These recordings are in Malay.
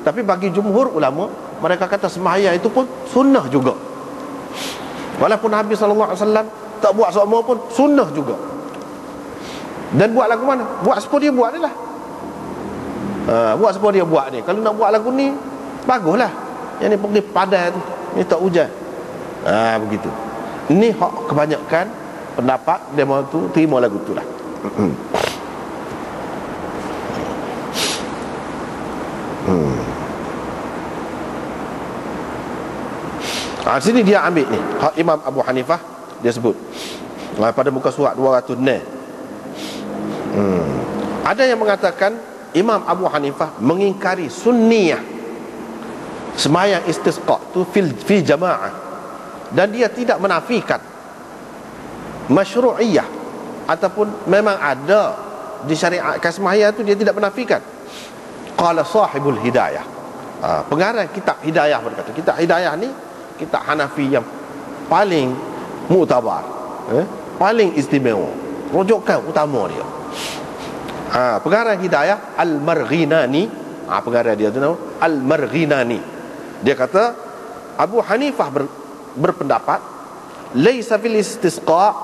Tapi bagi jumhur ulama, mereka kata sembahyang itu pun sunnah juga. Walaupun Nabi SAW tak buat semua pun sunnah juga. Dan buat lagu mana? Buat seperti dia buat ni lah. Buat seperti dia buat ni. Kalau nak buat lagu ni, baguslah. Yang ni pergi padai tu, ni tak hujan. Begitu. Ini hak kebanyakan pendapat demo tu terima lagu tu lah. Sini dia ambil ni hak Imam Abu Hanifah, dia sebut pada muka surat 206. Ada yang mengatakan Imam Abu Hanifah mengingkari sunniyah sembahyang istisqa tu fi jamaah, dan dia tidak menafikan masyru'iyah ataupun memang ada disyariatkan sembahyang tu, dia tidak menafikan. Qala sahibul hidayah, pengarang kitab hidayah berkata, kitab hidayah ni kitab Hanafi yang paling muktabar, paling istimewa, rujukan utama dia. Pengarang hidayah Al-Marghinani, pengarang dia tu nama Al-Marghinani, dia kata Abu Hanifah berpendapat laisa fil istisqa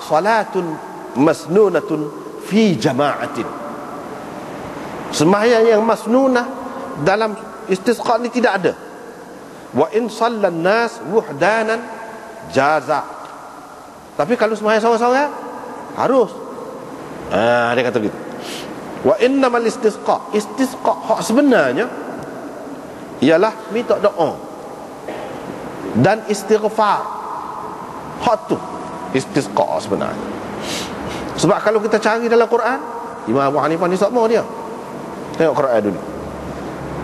salatun masnunatun fi jama'atin. Sembahyang yang masnunah dalam istisqa ni tidak ada. Wa in sallan nas wuhdanan jaza. Tapi kalau sembahyang seorang-seorang harus. Dia kata gitu. Wa innamal istisqa, istisqa hak sebenarnya ialah minta doa dan istighfar. Hak tu istisqa sebenarnya. Sebab kalau kita cari dalam Quran, Imam Abu Hanifah ni sama dia. Tengok Quran dulu.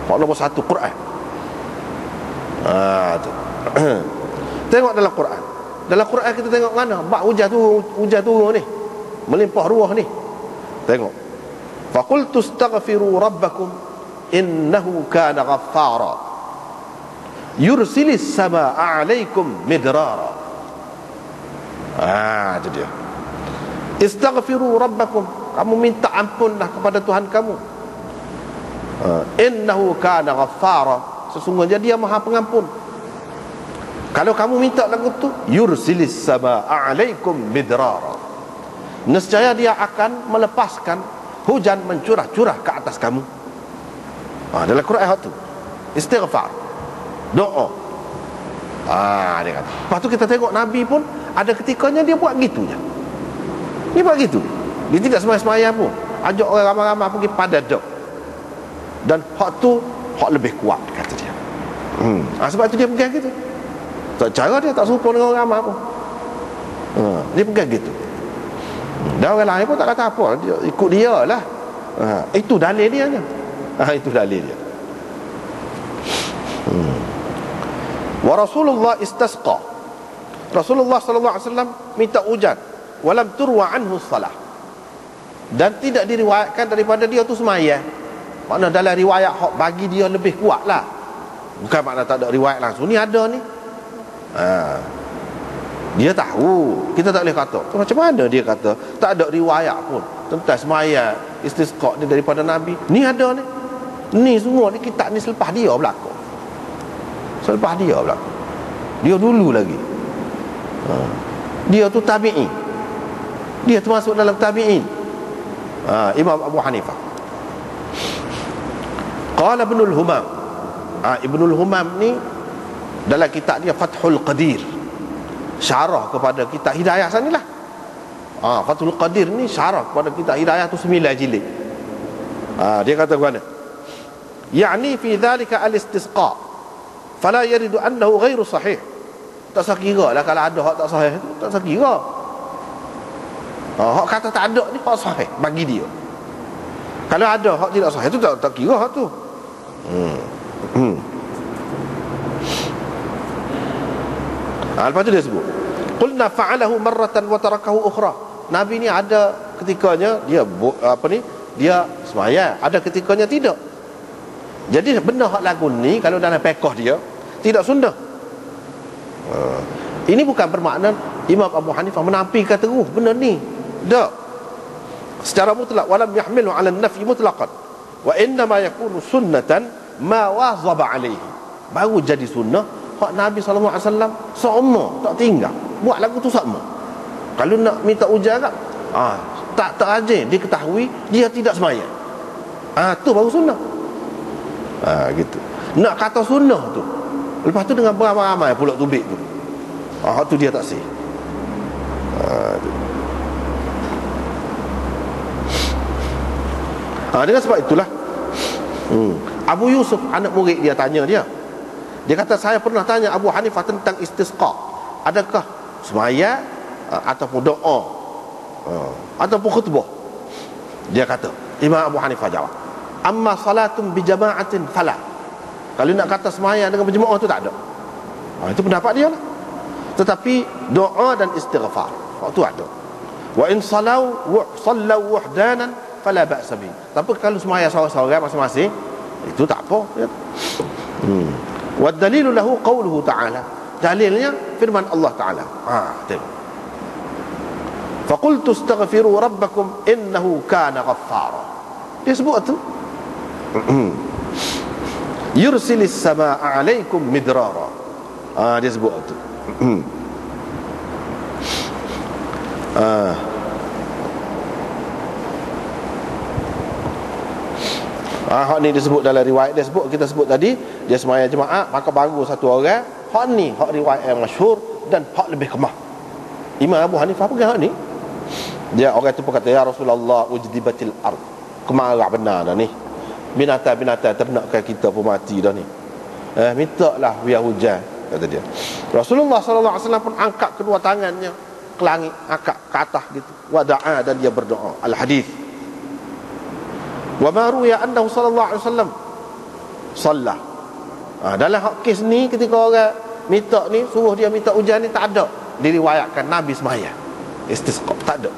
Hak nombor 1 Quran. Tu. Tengok dalam Quran. Dalam Quran kita tengok mana bab hujan turun ni, melimpah ruah ni. Tengok. Faqultu astaghfiru rabbakum innahu kana ghaffara yursilis samaa 'alaikum midrara. Itu dia. Istaghfiru rabbakum, kamu minta ampunlah kepada Tuhan kamu. Innahu kana ghaffara, sesungguhnya dia Maha Pengampun. Kalau kamu minta lagu tu, yursilis samaa 'alaikum midrara, nescaya dia akan melepaskan hujan mencurah-curah ke atas kamu. Dalam Quran tu istighfar, doa. Dia kata. Lepas tu kita tengok Nabi pun ada ketikanya dia buat gitu je. Dia buat gitu. Dia tidak sembahyang pun, ajak orang ramai-ramai pergi pada dok. Dan hak tu hak lebih kuat, kata dia. Sebab tu dia pegang gitu. Tak cara dia tak serupa dengan orang ramai pun. Dia pegang gitu. Dan orang lain pun tak kata apa, dia ikut dia lah. Itu dalil dia je. Itu dalil dia. Wa Rasulullah istasqa, Rasulullah SAW minta hujan, walam turwa anhu salah, dan tidak diriwayatkan daripada dia tu sembahyang. Makna dalam riwayat hak bagi dia lebih kuat lah. Bukan makna tak ada riwayat langsung. Ni ada ni. Dia tahu, kita tak boleh kata macam mana dia kata tak ada riwayat pun tentang sembahyang istisqa ni daripada Nabi. Ni ada ni. Ni semua ni kitab ni selepas dia berlaku. Selepas dia berlaku. Dia dulu lagi. Dia tu tabi'i. Dia termasuk dalam tabi'in. Imam Abu Hanifah. Qala Ibnul Humam. Ibnul Humam ni dalam kitab dia Fathul Qadir, syarah kepada kitab Hidayah sanilah. Fathul Qadir ni syarah kepada kitab Hidayah tu 9 jilid. Dia kata mana? Yani fi dhalika al-istisqa fala yaridu annahu ghairu sahih. Tak sekira lah kalau ada hak tak sahih tu, tak sekira. Hak kata tak ada ni hak sahih bagi dia. Kalau ada hak tidak sahih tu tak kira hak tu. Lepas tu dia sebut qulna fa'alahu marratan wa tarakahu ukhra. Nabi ni ada ketikanya dia dia sembahyang, ada ketikanya tidak. Jadi benda hak lagu ni kalau dalam fiqh dia tidak sunnah. Ini bukan bermakna Imam Abu Hanifah menafikan terus benda ni. Tak. Secara mutlak, walam yahmilu 'ala an-nafyi mutlaqan. Wa inna ma yakunu sunnatan ma wazaba alaihi, baru jadi sunnah. Hak Nabi SAW sama, tak tinggal, buat lagu tu sama. Kalau nak minta ujar kat, tak ajar, dia ketahui dia tidak semaya, tu baru sunnah. Gitu. Nak kata sunnah tu, lepas tu dengan beramai-ramai pulak tubik tu, hak tu dia tak sih. Dengan sebab itulah Abu Yusuf, anak murid dia, tanya dia. Dia kata, saya pernah tanya Abu Hanifah tentang istisqa, adakah semaya ataupun doa ataupun khutbah. Dia kata, Imam Abu Hanifah jawab, amma salatun bi jama'atin fala. Kalau nak kata semaya dengan berjemaah tu tak ada. Itu pendapat dia lah. Tetapi doa dan istighfar waktu ada. Wa in sallau wahdanan fala ba'sa bi. Tapi kalau semaya seorang-seorang masing-masing, itu tak apa ya. Wa dalilu lahu qauluhu ta'ala, dalilnya firman Allah Ta'ala. Tengok, faqultu astaghfiru rabbakum innahu kana ghaffara. Dia sebut tu yursilis samaa alaikum midrara. Dia sebut tu. Hak ni disebut dalam riwayat dia sebut, kita sebut tadi, dia semaya jemaah maka baru satu orang. Hak ni hak riwayat yang masyhur dan hak lebih kemah. Imam Abu Hanifah pegang hak ni. Dia orang tu berkata, ya Rasulullah, ujdibatil ard, kemarah benar dah ni, binatang-binatang ternakkan kita pun mati dah ni, mintalah biar hujan, kata dia. Rasulullah SAW pun angkat kedua tangannya ke langit, angkat ke atas gitu, wada'a, dan dia berdoa. Al-hadis. Wa ma ruya annahu sallallahu alaihi wasallam sallah. Dalam hak kes ni, ketika orang minta ni, suruh dia minta hujan ni, tak ada diriwayatkan Nabi semaya istisqa, tak ada.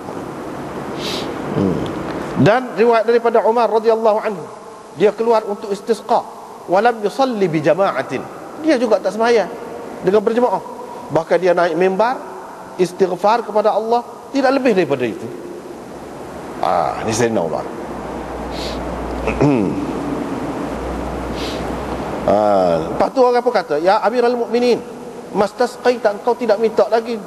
Dan riwayat daripada Umar radhiyallahu anhu, dia keluar untuk istisqa, walam yusalli bi jama'atin, dia juga tak semaya dengan berjemaah, bahkan dia naik mimbar istighfar kepada Allah, tidak lebih daripada itu. Ni Sayyidina Umar. Lepas tu orang pun kata, ya Amirul Mukminin, mastasqaita, engkau tidak minta lagi.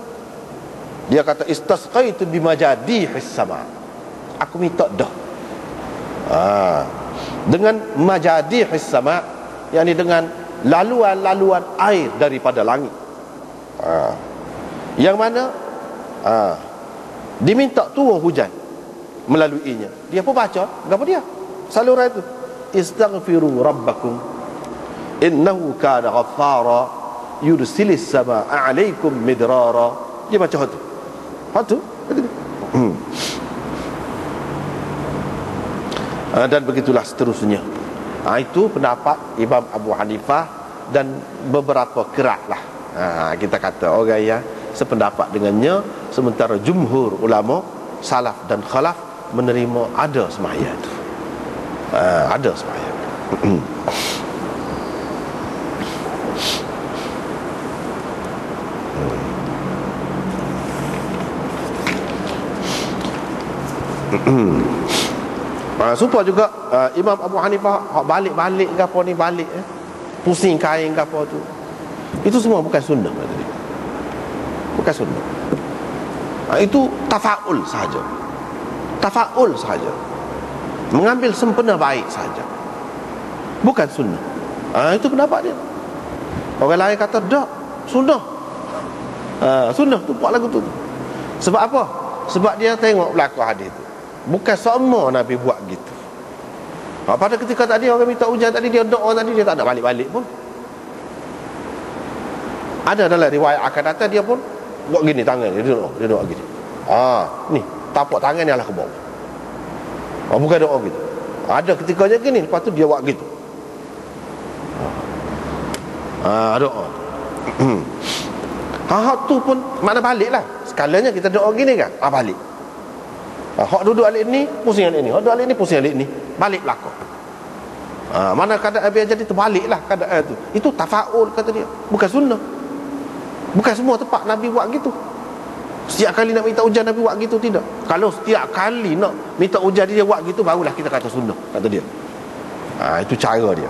Dia kata, istasqaitu bimajadihis sama, aku minta dah. Dengan majadihis sama, yakni dengan laluan-laluan air daripada langit, yang mana diminta turun hujan melaluinya. Dia pun baca, apa dia saluran itu, istaghfiru rabbakum innahu kana ghaffara yursilis samaa alaikum midrara. Dia baca tu. Dan begitulah seterusnya. Itu pendapat Imam Abu Hanifah dan beberapa keratlah. Kita kata orang yang sependapat dengannya, sementara jumhur ulama salaf dan khalaf menerima ada semaya itu. Ada semaya. Supaya juga Imam Abu Hanifah balik-balik ke apa ni, balik pusing kain ke apa tu, itu semua bukan sunnah, bukan sunnah. Itu tafaul sahaja, mengambil sempena baik saja, bukan sunnah. Itu pendapat dia. Orang lain kata dak, sunnah. Sunnah tu buat lagu tu. Sebab apa? Sebab dia tengok belakang hadis tu, bukan semua Nabi buat gitu. Pada ketika tadi orang minta hujan tadi, dia doa tadi, dia tak ada balik-balik pun. Ada dalam riwayat akan datang, dia pun buat gini tangan dia doa gini. Ni tapak tangan ni adalah ke bawah. Bukan doa gitu. Ada ketikanya gini, lepas tu dia buat gitu. Doa. Hak tu pun mana balik lah. Sekalanya kita doa gini kan, balik. Hak duduk alik ni, pusing alik ni. Hak duduk alik ni, pusing alik ni. Balik belakang. Mana keadaan biar jadi terbalik lah keadaan tu. Itu tafaul, kata dia, bukan sunnah. Bukan semua tempat Nabi buat gitu. Setiap kali nak minta hujan Nabi buat gitu, tidak. Kalau setiap kali nak minta hujan dia buat gitu, barulah kita kata sunnah, kata dia. Itu cara dia.